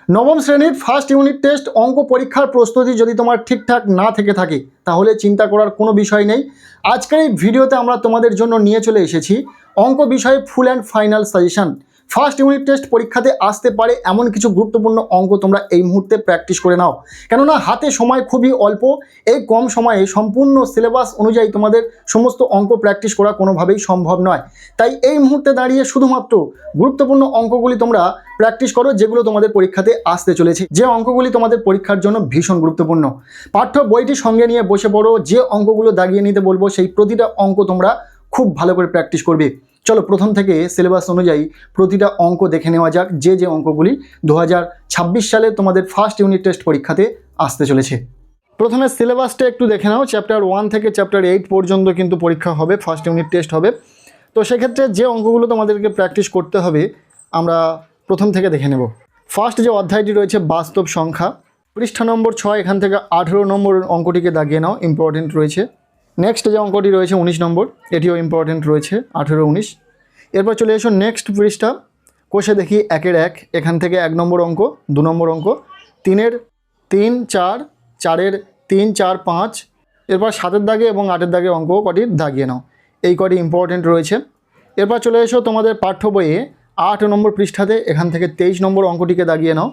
নবম শ্রেণীর first unit test অঙ্ক পরীক্ষার প্রস্তুতি যদি তোমার ঠিকঠাক না থেকে থাকে তাহলে চিন্তা করার কোনো বিষয় নেই। আজকের এই ভিডিওতে আমরা তোমাদের জন্য নিয়ে চলে এসেছি অঙ্ক বিষয়ে full and final suggestion. First unit test পরীক্ষাতে আসতে পারে এমন কিছু গুরুত্বপূর্ণ অঙ্ক তোমরা এই মুহূর্তে প্র্যাকটিস করে নাও, কেননা হাতে সময় খুবই অল্প। এই কম সময়ে সম্পূর্ণ সিলেবাস অনুযায়ী তোমাদের সমস্ত অঙ্ক প্র্যাকটিস করা কোনোভাবেই সম্ভব নয়। তাই এই মুহূর্তে দাঁড়িয়ে শুধুমাত্র গুরুত্বপূর্ণ অঙ্কগুলি তোমরা প্র্যাকটিস করো যেগুলো তোমাদের পরীক্ষাতে আসতে চলেছে, যে অঙ্কগুলি তোমাদের পরীক্ষার জন্য ভীষণ গুরুত্বপূর্ণ। পাঠ্য বইটি সঙ্গে নিয়ে বসে পড়ো, যে অঙ্কগুলো দাগিয়ে নিতে বলবো সেই প্রতিটা অঙ্ক তোমরা খুব ভালো করে প্র্যাকটিস করবে। চলো প্রথম থেকে সিলেবাস অনুযায়ী প্রতিটা অঙ্ক দেখে নেওয়া যাক, যে যে অঙ্কগুলি 2026 সালে তোমাদের ফার্স্ট ইউনিট টেস্ট পরীক্ষাতে আসতে চলেছে। প্রথমে সিলেবাসটা একটু দেখে নাও। চ্যাপ্টার 1 থেকে চ্যাপ্টার 8 পর্যন্ত কিন্তু পরীক্ষা হবে, ফার্স্ট ইউনিট টেস্ট হবে। তো সেক্ষেত্রে যে অঙ্কগুলো তোমাদেরকে প্র্যাকটিস করতে হবে আমরা প্রথম থেকে দেখে নেব। ফার্স্ট যে অধ্যায়টি রয়েছে বাস্তব সংখ্যা, পৃষ্ঠা নম্বর 6, এখান থেকে 18 নম্বর অঙ্কটিকে দাগিয়ে নাও, ইম্পর্টেন্ট রয়েছে। নেক্সট যে অঙ্কটি রয়েছে 19 নম্বর, এটিও ইম্পর্টেন্ট রয়েছে, 18, 19। এরপর চলে এসো নেক্সট পৃষ্ঠা, কোষে দেখি 1-এর 1, এখান থেকে 1 নম্বর অঙ্ক, 2 নম্বর অঙ্ক, 3-এর 3, 4, 4-এর 3, 4, 5। এরপর 7-এর দাগে এবং 8-এর দাগে অঙ্ক কটি দাগিয়ে নাও, এই কটি ইম্পর্টেন্ট রয়েছে। এরপর চলে এসো তোমাদের পাঠ্য বইয়ে 8 নম্বর পৃষ্ঠাতে, এখান থেকে 23 নম্বর অঙ্কটিকে দাগিয়ে নাও।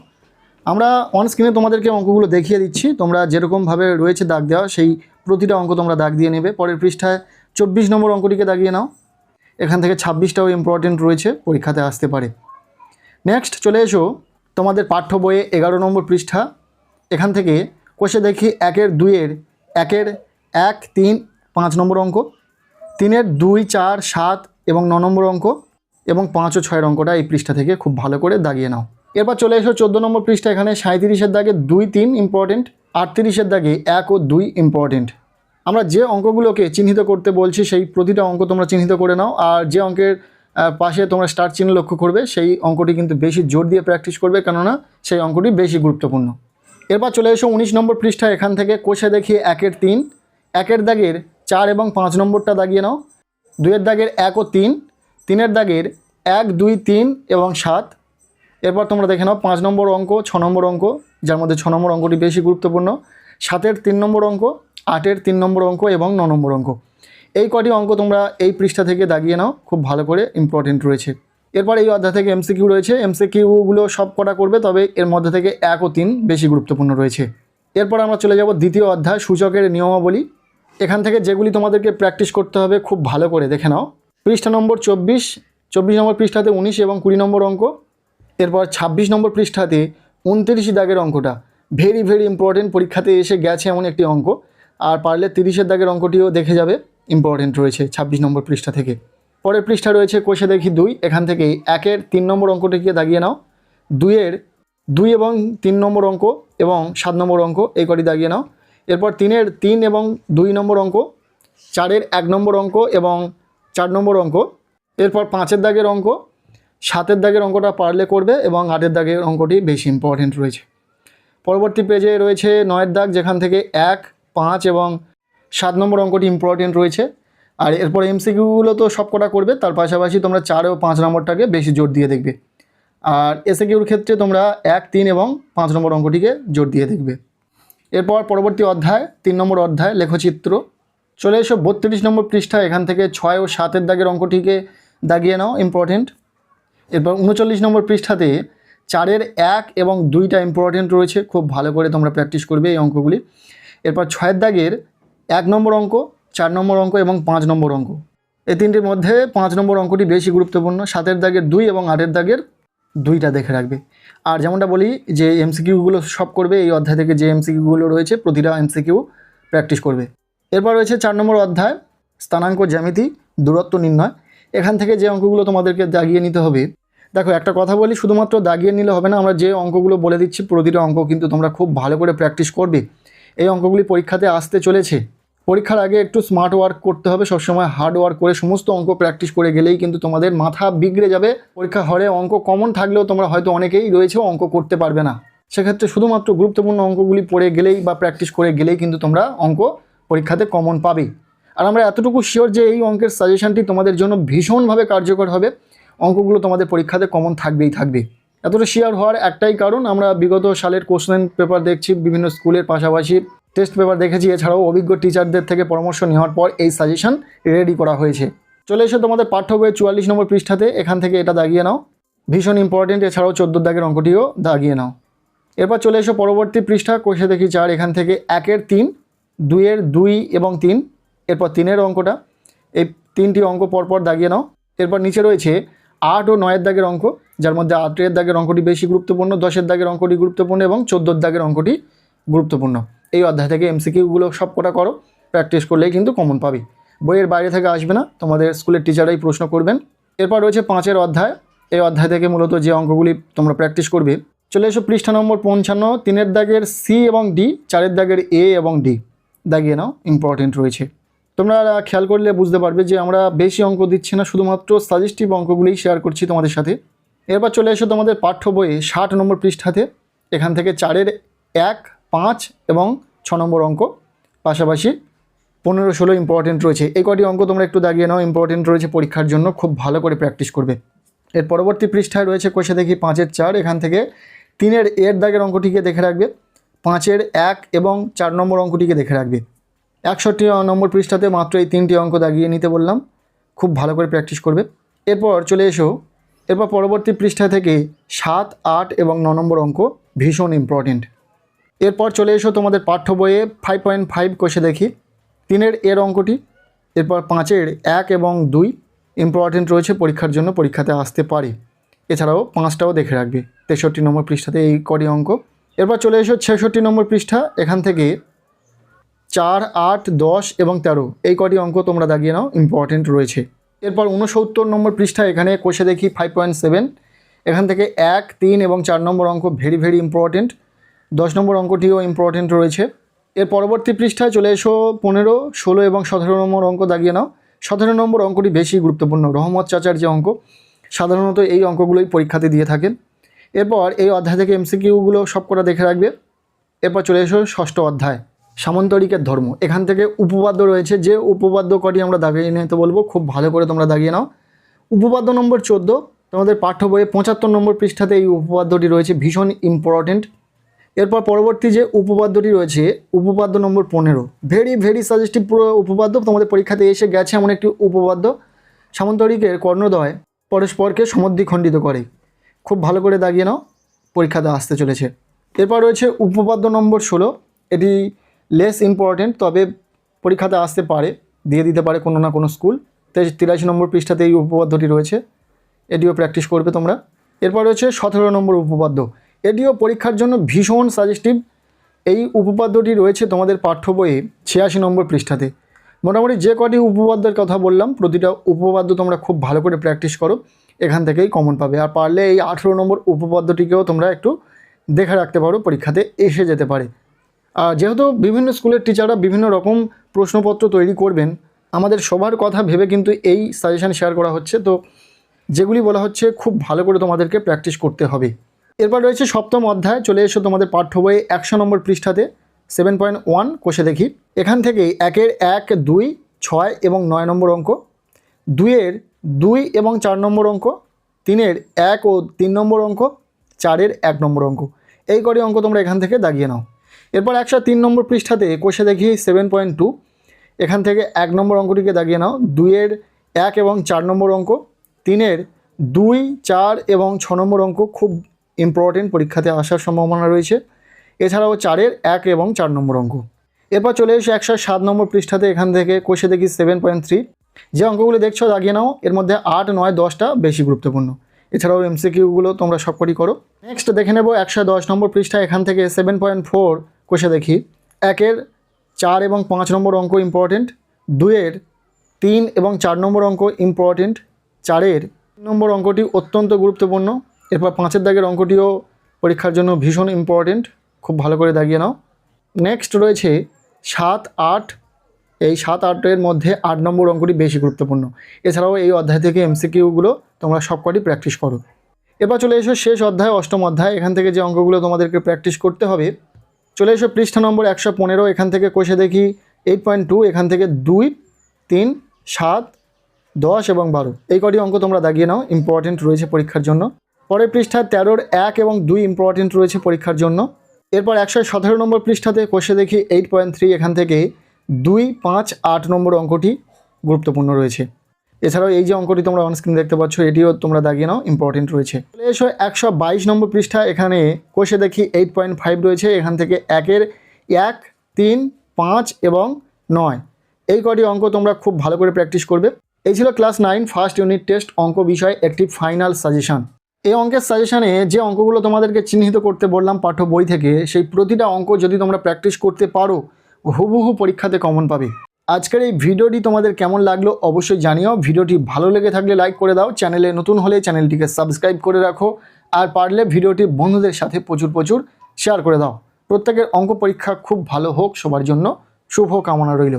আমরা অন স্ক্রিনে তোমাদেরকে অঙ্কগুলো দেখিয়ে দিচ্ছি, তোমরা যেরকমভাবে রয়েছে দাগ দেওয়া সেই প্রতিটা অঙ্ক তোমরা দাগ দিয়ে নেবে। পরের পৃষ্ঠায় 24 নম্বর অঙ্কটিকে দাগিয়ে নাও, এখান থেকে 26টাও ইম্পর্টেন্ট রয়েছে, পরীক্ষাতে আসতে পারে। নেক্সট চলে এসো তোমাদের পাঠ্য বইয়ে 11 নম্বর পৃষ্ঠা, এখান থেকে কোষে দেখি 1-এর 2-এর 1-এর 1, 3, 5 নম্বর অঙ্ক, 3-এর 2, 4, 7 এবং 9 নম্বর অঙ্ক, এবং 5 ও 6-এর অঙ্কটা এই পৃষ্ঠা থেকে খুব ভালো করে দাগিয়ে নাও। এরপর চলে এসো 14 নম্বর পৃষ্ঠা, এখানে 37-এর দাগে 2, 3 ইম্পর্টেন্ট, 38-এর দাগে 1 ও 2 ইম্পর্টেন্ট। আমরা যে অঙ্কগুলোকে চিহ্নিত করতে বলছি সেই প্রতিটা অঙ্ক তোমরা চিহ্নিত করে নাও, আর যে অঙ্কের পাশে তোমরা স্টার চিহ্ন লক্ষ্য করবে সেই অঙ্কটি কিন্তু বেশি জোর দিয়ে প্র্যাকটিস করবে, কেননা সেই অঙ্কটি বেশি গুরুত্বপূর্ণ। এরপর চলে এসো 19 নম্বর পৃষ্ঠা, এখান থেকে কোষে দেখি 1-এর 3, 1-এর দাগের 4 এবং 5 নম্বরটা দাগিয়ে নাও, 2-এর দাগের 1 ও 3, 3-এর দাগের 1, 2, 3 এবং 7। এরপর তোমরা দেখে নাও 5 নম্বর অঙ্ক, 6 নম্বর অঙ্ক, যার মধ্যে 6 নম্বর অঙ্কটি বেশি গুরুত্বপূর্ণ, 7-এর 3 নম্বর অঙ্ক, 8-এর 3 নম্বর অঙ্ক এবং 9 নম্বর অঙ্ক। এই কটি অঙ্ক তোমরা এই পৃষ্ঠা থেকে দাগিয়ে নাও, খুব ভালো করে ইম্পর্টেন্ট রয়েছে। এরপর এই অধ্যায় থেকে এমসিকিউ রয়েছে, এমসিকিউগুলো সব কটা করবে, তবে এর মধ্যে থেকে 1 ও 3 বেশি গুরুত্বপূর্ণ রয়েছে। এরপর আমরা চলে যাব দ্বিতীয় অধ্যায় সূচকের নিয়মাবলী, এখান থেকে যেগুলি তোমাদেরকে প্র্যাকটিস করতে হবে খুব ভালো করে দেখে নাও। পৃষ্ঠা নম্বর 24 নম্বর পৃষ্ঠাতে 19 এবং 20 নম্বর অঙ্ক। এরপর 26 নম্বর পৃষ্ঠাতে 29 দাগের অঙ্কটা ভেরি ইম্পর্টেন্ট, পরীক্ষাতে এসে গেছে এমন একটি অঙ্ক, আর পারলে 30-এর দাগের অঙ্কটিও দেখে যাবে, ইম্পর্টেন্ট রয়েছে 26 নম্বর পৃষ্ঠা থেকে। পরের পৃষ্ঠা রয়েছে কোষে দেখি 2, এখান থেকে 1-এর 3 নম্বর অঙ্কটিকে দাগিয়ে নাও, 2-এর 2 এবং 3 নম্বর অঙ্ক এবং 7 নম্বর অঙ্ক, এই কটি দাগিয়ে নাও। এরপর 3-এর 3 এবং 2 নম্বর অঙ্ক, 4-এর 1 নম্বর অঙ্ক এবং 4 নম্বর অঙ্ক। এরপর 5-এর দাগের অঙ্ক, 7-এর দাগের অঙ্কটা পারলে করবে এবং 8-এর দাগের অঙ্কটি বেশি ইম্পর্টেন্ট রয়েছে। পরবর্তী পেজে রয়েছে 9-এর দাগ, যেখান থেকে 1, 5 এবং 7 নম্বর অঙ্কটি ইম্পর্টেন্ট রয়েছে। আর এরপর এমসিকিউগুলো তো সব কটা করবে, তার পাশাপাশি তোমরা 4 ও 5 নম্বরটাকে বেশি জোর দিয়ে দেখবে। আর এসএকিউর ক্ষেত্রে তোমরা 1, 3 এবং 5 নম্বর অঙ্কটিকে জোর দিয়ে দেখবে। এরপর পরবর্তী অধ্যায় 3 নম্বর অধ্যায় লেখচিত্র, চলে এসো 32 নম্বর পৃষ্ঠা, এখান থেকে 6 ও 7-এর দাগের অঙ্কটিকে দাগিয়ে নাও, ইম্পর্টেন্ট। এরপর 39 নম্বর পৃষ্ঠাতে 4-এর 1 এবং 2টা ইম্পর্টেন্ট রয়েছে, খুব ভালো করে তোমরা প্র্যাকটিস করবে এই অঙ্কগুলি। এরপর 6-এর দাগের 1 নম্বর অঙ্ক, 4 নম্বর অঙ্ক এবং 5 নম্বর অঙ্ক, এই তিনটির মধ্যে 5 নম্বর অঙ্কটি বেশি গুরুত্বপূর্ণ। 7-এর দাগের 2 এবং 8-এর দাগের 2টা দেখে রাখবে। আর যেমনটা বলি যে এমসিকিউগুলো সব করবে, এই অধ্যায় থেকে যে এমসিকিউগুলো রয়েছে প্রতিটা এমসিকিউ প্র্যাকটিস করবে। এরপর রয়েছে 4 নম্বর অধ্যায় স্থানাঙ্ক জ্যামিতি, দূরত্ব নির্ণয়, এখান থেকে যে অঙ্কগুলো তোমাদেরকে দাগিয়ে নিতে হবে। দেখো একটা কথা বলি, শুধুমাত্র দাগিয়ে নিলে হবে না, আমরা যে অঙ্কগুলো বলে দিচ্ছি প্রতিটা অঙ্ক কিন্তু তোমরা খুব ভালো করে প্র্যাকটিস করবে। এই অঙ্কগুলি পরীক্ষাতে আসতে চলেছে, পরীক্ষার আগে একটু স্মার্ট ওয়ার্ক করতে হবে, সবসময় হার্ড ওয়ার্ক করে সমস্ত অঙ্ক প্র্যাকটিস করে গেলেই কিন্তু তোমাদের মাথা বিগড়ে যাবে। পরীক্ষা হলে অঙ্ক কমন থাকলেও তোমরা হয়তো অনেকেই রয়েছে অঙ্ক করতে পারবে না, সেক্ষেত্রে শুধুমাত্র গুরুত্বপূর্ণ অঙ্কগুলি পড়ে গেলেই বা প্র্যাকটিস করে গেলেই কিন্তু তোমরা অঙ্ক পরীক্ষাতে কমন পাবে। আর আমরা এতটুকু শিওর যে এই অঙ্কের সাজেশনটি তোমাদের জন্য ভীষণভাবে কার্যকর হবে, অঙ্কগুলো তোমাদের পরীক্ষাতে কমন থাকবেই থাকবে। এতটা শেয়ার হওয়ার একটাই কারণ, আমরা বিগত সালের কোশ্চেন পেপার দেখছি, বিভিন্ন স্কুলের পাশাপাশি টেস্ট পেপার দেখেছি, এছাড়াও অভিজ্ঞ টিচারদের থেকে পরামর্শ নেওয়ার পর এই সাজেশন রেডি করা হয়েছে। চলে এসে তোমাদের পাঠ্য বইয়ের 44 নম্বর পৃষ্ঠাতে এখান থেকে এটা দাগিয়ে নাও, ভীষণ ইম্পর্টেন্ট। এছাড়াও 14 দাগের অঙ্কটিও দাগিয়ে নাও। এরপর চলে এসো পরবর্তী পৃষ্ঠা, কোষে দেখি 4, এখান থেকে 1-এর 3, 2-এর 2 এবং 3, এরপর 3-এর অঙ্কটা, এই 3টি অঙ্ক পরপর দাগিয়ে নাও। এরপর নিচে রয়েছে 8 ও 9-এর দাগের অঙ্ক, যার মধ্যে 8-এর দাগের অঙ্কটি বেশি গুরুত্বপূর্ণ, 10-এর দাগের অঙ্কটি গুরুত্বপূর্ণ এবং 14-এর দাগের অঙ্কটি গুরুত্বপূর্ণ। এই অধ্যায় থেকে এমসিকিউগুলো সব কটা করো, প্র্যাকটিস করলেই কিন্তু কমন পাবে, বইয়ের বাইরে থেকে আসবে না, তোমাদের স্কুলের টিচাররাই প্রশ্ন করবেন। এরপর রয়েছে 5-এর অধ্যায়, এই অধ্যায় থেকে মূলত যে অঙ্কগুলি তোমরা প্র্যাকটিস করবে। চলে এসো পৃষ্ঠা নম্বর 55, 3-এর দাগের সি এবং ডি, 4-এর দাগের এ এবং ডি দাগিয়ে নাও, ইম্পর্টেন্ট রয়েছে। তোমরা খেয়াল করলে বুঝতে পারবে যে আমরা বেশি অঙ্ক দিচ্ছি না, শুধুমাত্র সাজেস্টিভ অঙ্কগুলিই শেয়ার করছি তোমাদের সাথে। এরপর চলে এসো তোমাদের পাঠ্য বইয়ে 60 নম্বর পৃষ্ঠাতে, এখান থেকে 4-এর 1, 5 এবং 6 নম্বর অঙ্ক, পাশাপাশি 15, 16 ইম্পর্টেন্ট রয়েছে। এই কটি অঙ্ক তোমরা একটু দাগিয়ে নাও, ইম্পর্টেন্ট রয়েছে, পরীক্ষার জন্য খুব ভালো করে প্র্যাকটিস করবে। এর পরবর্তী পৃষ্ঠায় রয়েছে কোষে দেখি 5-এর 4, এখান থেকে 3-এর এর দাগের অঙ্কটিকে দেখে রাখবে, 5-এর 1 এবং 4 নম্বর অঙ্কটিকে দেখে রাখবে। 61 নম্বর পৃষ্ঠাতে মাত্র এই 3টি অঙ্ক দাগিয়ে নিতে বললাম, খুব ভালো করে প্র্যাকটিস করবে। এরপর চলে এসো, এরপর পরবর্তী পৃষ্ঠা থেকে 7, 8 এবং 9 নম্বর অঙ্ক ভীষণ ইম্পর্টেন্ট। এরপর চলে এসো তোমাদের পাঠ্য বইয়ে 5.5 কোষে দেখি 3-এর এর অঙ্কটি, এরপর 5-এর 1 এবং 2 ইম্পর্টেন্ট রয়েছে, পরীক্ষার জন্য পরীক্ষাতে আসতে পারে। এছাড়াও 5টাও দেখে রাখবে 63 নম্বর পৃষ্ঠাতে এই কটি অঙ্ক। এরপর চলে এসো 66 নম্বর পৃষ্ঠা, এখান থেকে 4, 8, 10 এবং 13 এই কটি অঙ্ক তোমরা দাগিয়ে নাও, ইম্পর্টেন্ট রয়েছে। এরপর 69 নম্বর পৃষ্ঠা, এখানে কোষে দেখি 5.7, এখান থেকে 1, 3 এবং 4 নম্বর অঙ্ক ভেরি ইম্পর্টেন্ট, 10 নম্বর অঙ্কটিও ইম্পর্টেন্ট রয়েছে। এর পরবর্তী পৃষ্ঠায় চলে এসো 15, 16 এবং 17 নম্বর অঙ্ক দাগিয়ে নাও। 17 নম্বর অঙ্কটি বেশি গুরুত্বপূর্ণ, রহমত চাচার যে অঙ্ক, সাধারণত এই অঙ্কগুলোই পরীক্ষাতে দিয়ে থাকেন। এরপর এই অধ্যায় থেকে এমসিকিউগুলো সব কটা দেখে রাখবে। এরপর চলে এসো 6ষ্ঠ অধ্যায়, সামন্তরিকের ধর্ম, এখান থেকে উপপাদ্য রয়েছে, যে উপপাদ্য কটি আমরা দাগিয়ে নিতে বলবো খুব ভালো করে তোমরা দাগিয়ে নাও। উপপাদ্য নম্বর 14 তোমাদের পাঠ্য বইয়ে 75 নম্বর পৃষ্ঠাতে এই উপপাদ্যটি রয়েছে, ভীষণ ইম্পর্টেন্ট। এরপর পরবর্তী যে উপপাদ্যটি রয়েছে উপপাদ্য নম্বর 15, ভেরি সাজেস্টিভ পুরো উপপাদ্য, তোমাদের পরীক্ষাতে এসে গেছে এমন একটি উপপাদ্য, সামন্তরিকের কর্ণদ্বয় পরস্পরকে সমদ্বিখণ্ডিত করে, খুব ভালো করে দাগিয়ে নাও, পরীক্ষাতে আসতে চলেছে। এরপর রয়েছে উপপাদ্য নম্বর 16, এটি লেস ইম্পর্টেন্ট, তবে পরীক্ষাতে আসতে পারে, দিয়ে দিতে পারে কোনো না কোনো স্কুল। 83 নম্বর পৃষ্ঠাতে এই উপপাদ্যটি রয়েছে, এটিও প্র্যাকটিস করবে তোমরা। এরপর রয়েছে 17 নম্বর উপপাদ্য, এটিও পরীক্ষার জন্য ভীষণ সাজেস্টিভ, এই উপপাদ্যটি রয়েছে তোমাদের পাঠ্য বইয়ে 86 নম্বর পৃষ্ঠাতে। মোটামুটি যে কটি উপপাদ্যের কথা বললাম প্রতিটা উপপাদ্য তোমরা খুব ভালো করে প্র্যাকটিস করো, এখান থেকেই কমন পাবে। আর পারলে এই 18 নম্বর উপপাদ্যটিকেও তোমরা একটু দেখে রাখতে পারো, পরীক্ষাতে এসে যেতে পারে। আর যেহেতু বিভিন্ন স্কুলের টিচাররা বিভিন্ন রকম প্রশ্নপত্র তৈরি করবেন, আমাদের সবার কথা ভেবে কিন্তু এই সাজেশন শেয়ার করা হচ্ছে, তো যেগুলি বলা হচ্ছে খুব ভালো করে তোমাদেরকে প্র্যাকটিস করতে হবে। এরপর রয়েছে 7ম অধ্যায়, চলে এসো তোমাদের পাঠ্য বইয়ে 100 নম্বর পৃষ্ঠাতে 7.1 কোষে দেখি, এখান থেকে 1-এর 1, 2, 6 এবং 9 নম্বর অঙ্ক, 2-এর 2 এবং 4 নম্বর অঙ্ক, 3-এর 1 ও 3 নম্বর অঙ্ক, 4-এর 1 নম্বর অঙ্ক, এই কটি অঙ্ক তোমরা এখান থেকে দাগিয়ে নাও। এরপর 103 নম্বর পৃষ্ঠাতে কোষে দেখি 7.2, এখান থেকে 1 নম্বর অঙ্কটিকে দাগিয়ে নাও, 2-এর 1 এবং 4 নম্বর অঙ্ক, 3-এর 2, 4 এবং 6 নম্বর অঙ্ক খুব ইম্পর্টেন্ট, পরীক্ষাতে আসার সম্ভাবনা রয়েছে। এছাড়াও 4-এর 1 এবং 4 নম্বর অঙ্ক। এরপর চলে এসে 107 নম্বর পৃষ্ঠাতে, এখান থেকে কোষে দেখি 7.3, যে অঙ্কগুলো দেখছো দাগিয়ে নাও, এর মধ্যে 8, 9, 10টা বেশি গুরুত্বপূর্ণ। এছাড়াও এমসিকিউগুলো তোমরা সবকটি করো। নেক্সট দেখে নেব 110 নম্বর পৃষ্ঠা, এখান থেকে 7.4 কোষে দেখি 1-এর 4 এবং 5 নম্বর অঙ্ক ইম্পর্টেন্ট, 2-এর 3 এবং 4 নম্বর অঙ্ক ইম্পর্টেন্ট, 4-এর 3 নম্বর অঙ্কটি অত্যন্ত গুরুত্বপূর্ণ। এরপর 5-এর দাগের অঙ্কটিও পরীক্ষার জন্য ভীষণ ইম্পর্টেন্ট, খুব ভালো করে দাগিয়ে নাও। নেক্সট রয়েছে 7, 8, এই 7, 8-এর মধ্যে 8 নম্বর অঙ্কটি বেশি গুরুত্বপূর্ণ। এছাড়াও এই অধ্যায় থেকে এমসিকিউগুলো তোমরা সবকটি প্র্যাকটিস করো। এবার চলে এসো শেষ অধ্যায়, 8ম অধ্যায়, এখান থেকে যে অঙ্কগুলো তোমাদেরকে প্র্যাকটিস করতে হবে। চলে এসো পৃষ্ঠা নম্বর 115, এখান থেকে কোষে দেখি 8.2, এখান থেকে 2, 3, 7, 10 এবং 12 এই কটি অঙ্ক তোমরা দাগিয়ে নাও, ইম্পর্টেন্ট রয়েছে পরীক্ষার জন্য। পরের পৃষ্ঠায় 13-র 1 এবং 2 ইম্পর্টেন্ট রয়েছে পরীক্ষার জন্য। এরপর 117 নম্বর পৃষ্ঠাতে কষে দেখি 8.3, এখান থেকে 2, 5, 8 নম্বর অঙ্কটি গুরুত্বপূর্ণ রয়েছে। এছাড়াও এই যে অঙ্কটি তোমরা অনস্ক্রিন দেখতে পাচ্ছ, এটিও তোমরা দাগিয়ে নাও, ইম্পর্টেন্ট রয়েছে। চলে এসো 122 নম্বর পৃষ্ঠা, এখানে কষে দেখি 8.5 রয়েছে, এখান থেকে 1-এর 1, 3, 5 এবং 9 এই কটি অঙ্ক তোমরা খুব ভালো করে প্র্যাকটিস করবে। এই ছিল ক্লাস 9 ফার্স্ট ইউনিট টেস্ট অঙ্ক বিষয়ে একটি ফাইনাল সাজেশন। এই অঙ্কের সাজেশনে যে অঙ্কগুলো তোমাদেরকে চিহ্নিত করতে বললাম পাঠ্য বই থেকে, সেই প্রতিটা অঙ্ক যদি তোমরা প্র্যাকটিস করতে পারো, হুবহু পরীক্ষাতে কমন পাবে। আজকের এই ভিডিওটি তোমাদের কেমন লাগলো অবশ্যই জানিও। ভিডিওটি ভালো লেগে থাকলে লাইক করে দাও, চ্যানেলে নতুন হলে চ্যানেলটিকে সাবস্ক্রাইব করে রাখো, আর পারলে ভিডিওটি বন্ধুদের সাথে প্রচুর শেয়ার করে দাও। প্রত্যেকের অঙ্ক পরীক্ষা খুব ভালো হোক, সবার জন্য শুভ কামনা রইল।